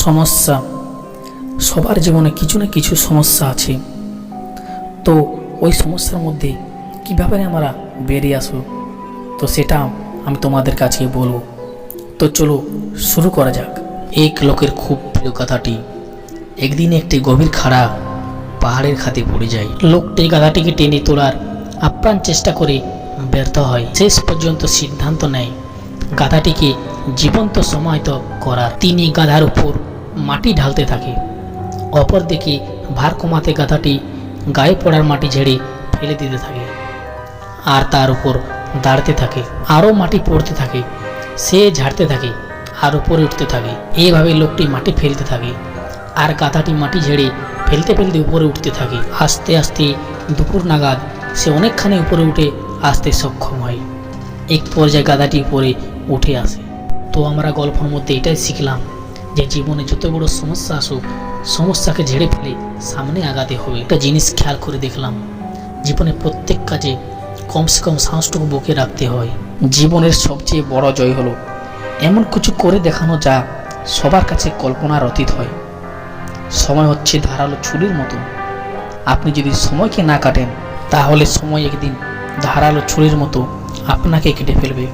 সমস্যা, সবার জীবনে কিছু না কিছু সমস্যা আছে। তো ওই সমস্যার মধ্যে কীভাবে আমরা বেরিয়ে আসবো, তো সেটা আমি তোমাদের কাছে বলবো। তো চলো শুরু করা যাক। এক লোকের খুব প্রিয় গাধাটি একদিন একটি গভীর খাড়া পাহাড়ের খাতে পড়ে যায়। লোকটি গাধাটিকে টেনে তোলার আপ্রাণ চেষ্টা করে ব্যর্থ হয়। শেষ পর্যন্ত সিদ্ধান্ত নেয় গাধাটিকে জীবন্ত সমাহিত করার। তিনি গাধার উপর মাটি ঢালতে থাকে। অপরদিকে ভার কমাতে গাধাটি গায়ে পড়ার মাটি ঝেড়ে ফেলে দিতে থাকে আর তার উপর দাঁড়াতে থাকে। আরও মাটি পড়তে থাকে, সে ঝাড়তে থাকে আর উপরে উঠতে থাকে। এইভাবে লোকটি মাটি ফেলতে থাকে আর গাধাটি মাটি ঝেড়ে ফেলতে ফেলতে উপরে উঠতে থাকে। আস্তে আস্তে দুপুর নাগাদ সে অনেকখানি উপরে উঠে আসতে সক্ষম হয়। এক পর্যায়ে গাধাটি উপরে উঠে আসে। তো আমরা গল্পের মধ্যে এটাই শিখলাম যে জীবনে যত বড় সমস্যা আসুক, সমস্যাকে ঝেড়ে ফেলে সামনে আগাতে হবে। একটা জিনিস খেয়াল করে দেখলাম, জীবনে প্রত্যেক কাজে কমসে কম সাহসটুকু বুকে রাখতে হয়। জীবনের সবচেয়ে বড় জয় হলো এমন কিছু করে দেখানো যা সবার কাছে কল্পনার অতীত হয়। সময় হচ্ছে ধারালো ছুরির মতো। আপনি যদি সময়কে না কাটেন, তাহলে সময় একদিন ধারালো ছুরির মতো আপনাকে কেটে ফেলবে।